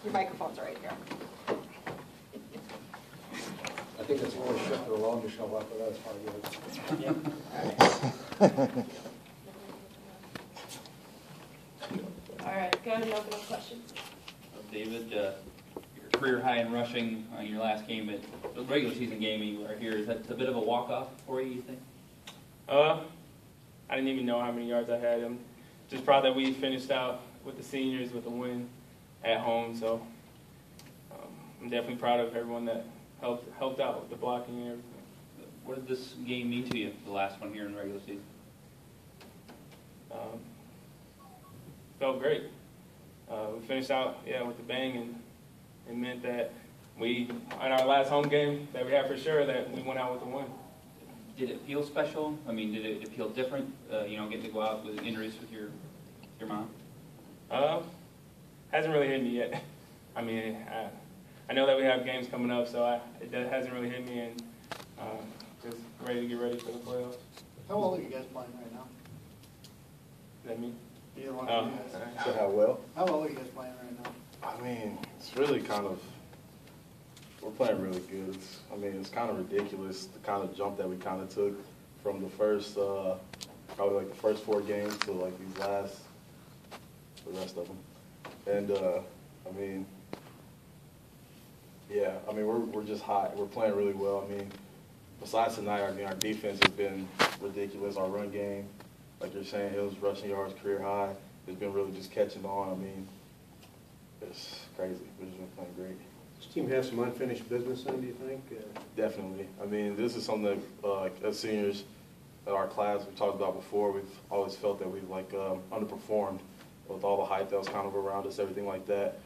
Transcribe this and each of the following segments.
Your microphone's right here. I think it's more shift or long to show up, but that's probably good. All right, go ahead and open up questions. David, your career high in rushing in your last game, but the regular season game you were here, is that a bit of a walk-off for you think? I didn't even know how many yards I had. I'm just proud that we finished out with the seniors with a win at home. So I'm definitely proud of everyone that helped out with the blocking and everything. What did this game mean to you, the last one here in the regular season? Felt great. We finished out, with the bang, and it meant that we, in our last home game that we had for sure, that we went out with a win. Did it feel special? I mean, did it feel different, getting to go out with injuries with your mom? Hasn't really hit me yet. I mean, I know that we have games coming up, so it hasn't really hit me, and just ready to get ready for the playoffs. How well are you guys playing right now? Is that me? Either one of you guys. So how well? How well are you guys playing right now? I mean, it's really we're playing really good. It's kind of ridiculous, the kind of jump that we kind of took from the first, probably like the first 4 games to like the rest of them. And, we're just hot. We're playing really well. I mean, besides tonight, our defense has been ridiculous. Our run game, like you're saying, Hill's rushing yards career high. It's been really just catching on. I mean, it's crazy. We've just been playing great. Does this team have some unfinished business then, do you think? Definitely. I mean, this is something that as seniors in our class we talked about before. We've always felt that we've underperformed with all the hype that was kind of around us, everything like that.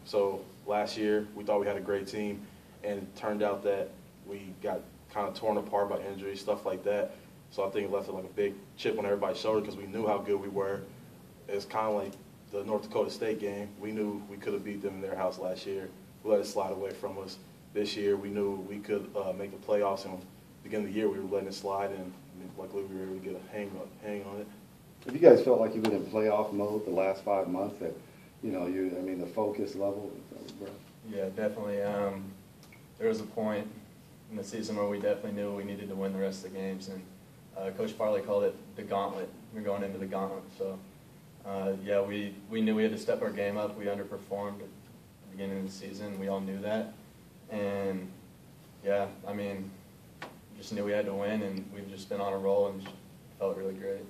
So last year we thought we had a great team, and it turned out that we got kind of torn apart by injuries, stuff like that. So I think it left like a big chip on everybody's shoulder because we knew how good we were. It's kind of like the North Dakota State game. We knew we could have beat them in their house last year. We let it slide away from us. This year we knew we could make the playoffs, and at the beginning of the year we were letting it slide, and luckily we were able to get a hang on it. Have you guys felt like you've been in playoff mode the last 5 months? That the focus level? Yeah, definitely. There was a point in the season where we definitely knew we needed to win the rest of the games, and Coach Farley called it the gauntlet. We're going into the gauntlet. So, we knew we had to step our game up. We underperformed at the beginning of the season. We all knew that. And, just knew we had to win, and we've just been on a roll and felt really great.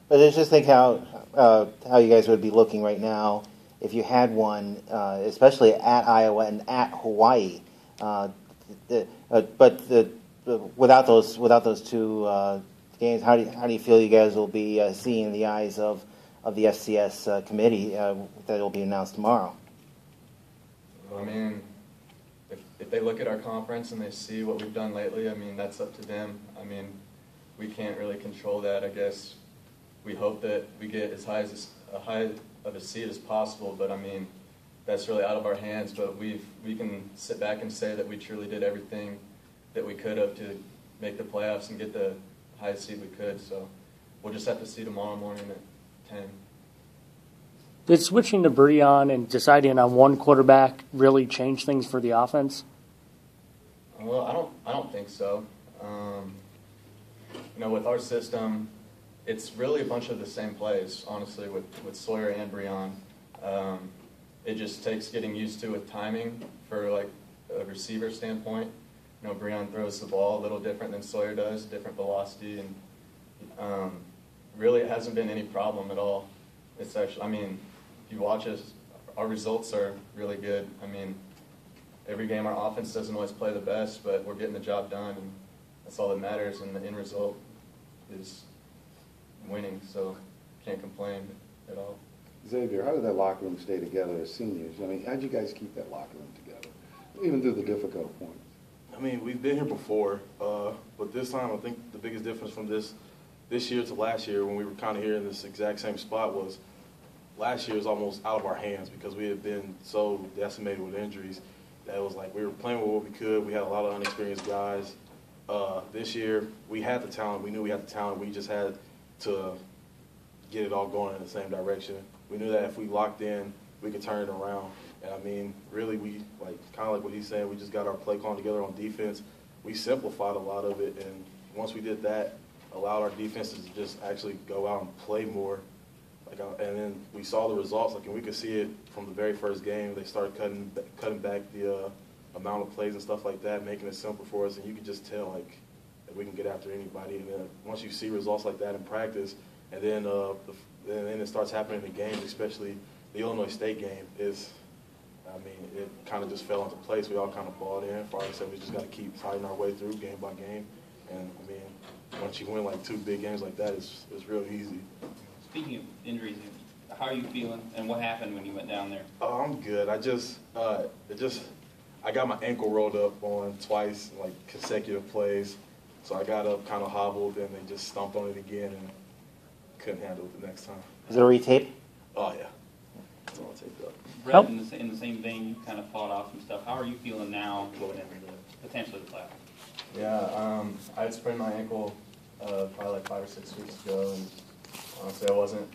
But I just think how you guys would be looking right now if you had one, especially at Iowa and at Hawaii. Without those 2 games, how do you feel you guys will be seeing in the eyes of the FCS committee that will be announced tomorrow? I mean, if they look at our conference and they see what we've done lately, that's up to them. We can't really control that. I guess we hope that we get as high of a seed as possible, but that's really out of our hands. But we can sit back and say that we truly did everything that we could have to make the playoffs and get the highest seed we could. So we'll just have to see tomorrow morning at 10. Did switching to Breon and deciding on one quarterback really change things for the offense? Well, I don't think so. With our system, it's really a bunch of the same plays, honestly, with Sawyer and Breon. It just takes getting used to with timing for like a receiver standpoint. Breon throws the ball a little different than Sawyer does, different velocity, and really it hasn't been any problem at all. It's actually, if you watch us, our results are really good. Every game our offense doesn't always play the best, but we're getting the job done, and that's all that matters, and the end result is winning, so can't complain at all. Xavier, how did that locker room stay together as seniors? How did you guys keep that locker room together, even through the difficult points? We've been here before, but this time I think the biggest difference from this year to last year, when we were kind of here in this exact same spot, was last year was almost out of our hands because we had been so decimated with injuries that it was like we were playing with what we could. We had a lot of inexperienced guys. This year, we had the talent. We knew we had the talent. We just had to get it all going in the same direction. We knew that if we locked in, we could turn it around. And I mean, really, we kind of like what he's saying. We just got our play calling together on defense. We simplified a lot of it, and once we did that, allowed our defenses to just actually go out and play more. And then we saw the results. And we could see it from the very first game. They started cutting back the amount of plays and stuff like that, making it simple for us. And you could just tell that we can get after anybody. And then once you see results like that in practice, and then it starts happening in the games, especially the Illinois State game, it kind of just fell into place. We all kind of bought in. Like I said, we just got to keep fighting our way through game by game. And once you win like 2 big games like that, it's real easy. Speaking of injuries, how are you feeling, and what happened when you went down there? Oh, I'm good. I got my ankle rolled up on twice, consecutive plays. So I got up, kind of hobbled, and they just stomped on it again and couldn't handle it the next time. Is it a retape? Oh, yeah. It's all taped up. Brett, in the same vein, you kind of fought off some stuff. How are you feeling now going into potentially the playoffs? Yeah, I had sprained my ankle probably like 5 or 6 weeks ago, and honestly I wasn't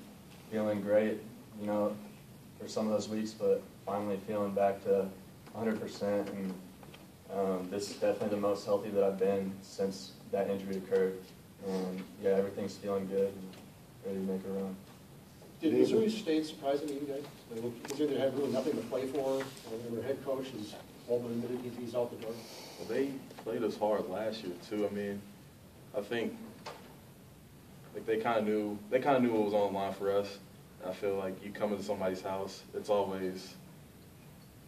feeling great, for some of those weeks, but finally feeling back to 100%, and this is definitely the most healthy that I've been since that injury occurred. And yeah, everything's feeling good and ready to make a run. Did Missouri State surprise any of you guys? Considering they had really nothing to play for, and their head coach is Holman admitted he's out the door. Well, they played us hard last year too. I think they kind of knew what was on the line for us. I feel like you come into somebody's house,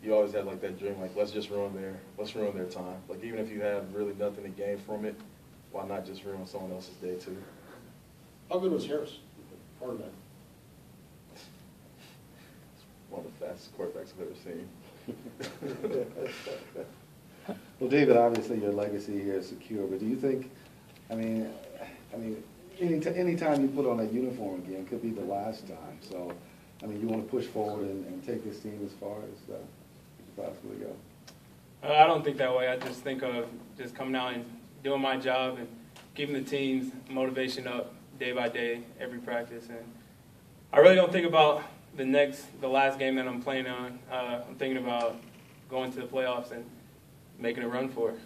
you always had that dream, let's ruin their time. Even if you have really nothing to gain from it, why not just ruin someone else's day too? How good was Harris, quarterback? One of the fastest quarterbacks I've ever seen. Well, David, obviously your legacy here is secure, but do you think, any time you put on a uniform again could be the last time. So, you want to push forward and take this team as far as you possibly go? I don't think that way. I just think of just coming out and doing my job and keeping the team's motivation up day by day, every practice. And I really don't think about the last game that I'm playing on. I'm thinking about going to the playoffs and making a run for it.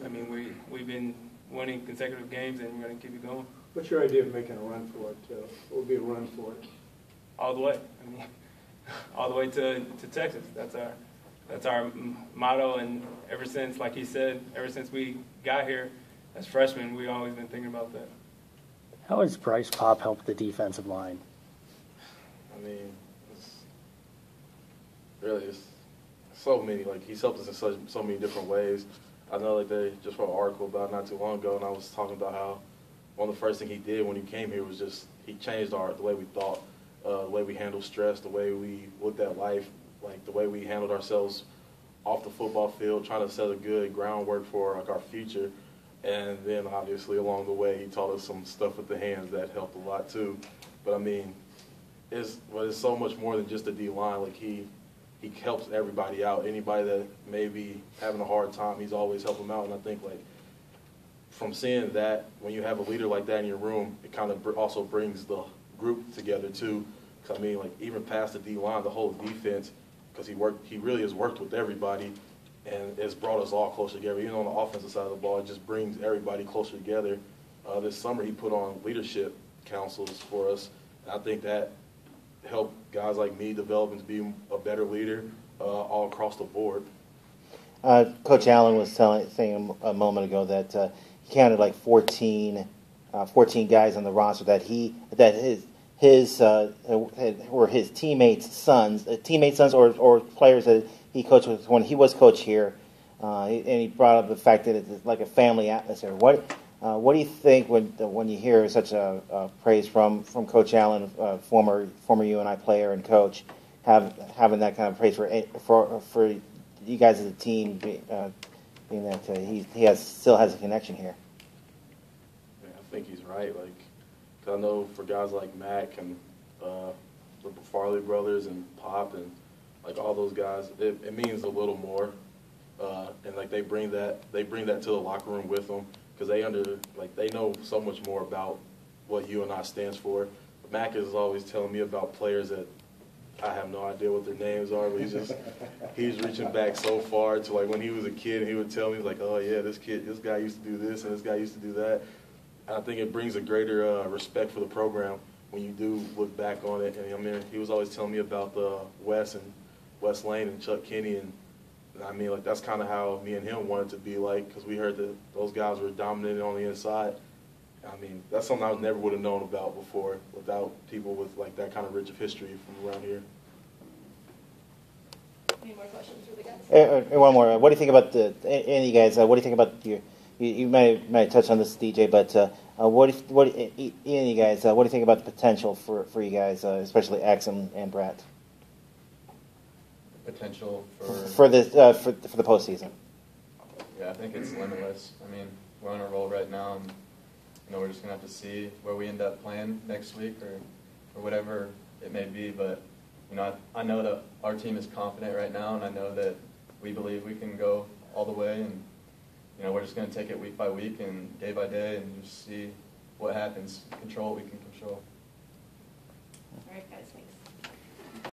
We've been winning consecutive games, and we're going to keep it going. What's your idea of making a run for it? What would be a run for it? All the way. All the way to Texas. That's our motto, and ever since, like he said, ever since we got here as freshmen, we've always been thinking about that. How has Bryce Pop helped the defensive line? It's so many. He's helped us in so many different ways. I know they just wrote an article about not too long ago, and I was talking about how one of the first things he did when he came here was just he changed the way we thought, the way we handled stress, the way we looked at life, the way we handled ourselves off the football field, trying to set a good groundwork for our future. And then obviously along the way he taught us some stuff with the hands that helped a lot too. But it's so much more than just the D line. He helps everybody out. Anybody that may be having a hard time, he's always helping them out. And I think from seeing that, when you have a leader like that in your room, it kind of also brings the group together too. Because even past the D line, the whole defense, because he really has worked with everybody, and it's brought us all closer together. Even on the offensive side of the ball, it just brings everybody closer together. This summer, he put on leadership councils for us, and I think that helped guys like me develop into be a better leader all across the board. Coach Allen was saying a moment ago that he counted 14 guys on the roster that were his teammates' sons or players that he coached with when he was coach here, and he brought up the fact that it's like a family atmosphere. What do you think when you hear such a praise from Coach Allen, former UNI player and coach, having that kind of praise for you guys as a team, being that he still has a connection here? Yeah, I think he's right. 'Cause I know for guys like Mac and the Farley brothers and Pop and all those guys, it means a little more, and they bring that to the locker room with them. Because they know so much more about what UNI stands for. Mac is always telling me about players that I have no idea what their names are, but he's reaching back so far to like when he was a kid, and he would tell me like, oh yeah, this guy used to do this, and this guy used to do that. And I think it brings a greater respect for the program when you do look back on it. And I mean, he was always telling me about the Wes Lane and Chuck Kinney, and I mean, like that's kind of how me and him wanted to be like, because we heard that those guys were dominating on the inside. I mean, that's something I never would have known about before without people with like that kind of rich of history from around here. Any more questions for the guys? One more. What do you think about any of you guys? What do you think about you might touch on this, DJ, but any of you guys? What do you think about the potential for you guys, especially X and Brett? Potential for the postseason. Yeah, I think it's limitless. I mean, we're on a roll right now, and we're just gonna have to see where we end up playing next week or whatever it may be. But I know that our team is confident right now, and I know that we believe we can go all the way. And we're just gonna take it week by week and day by day, and just see what happens. Control what we can control. All right, guys. Thanks.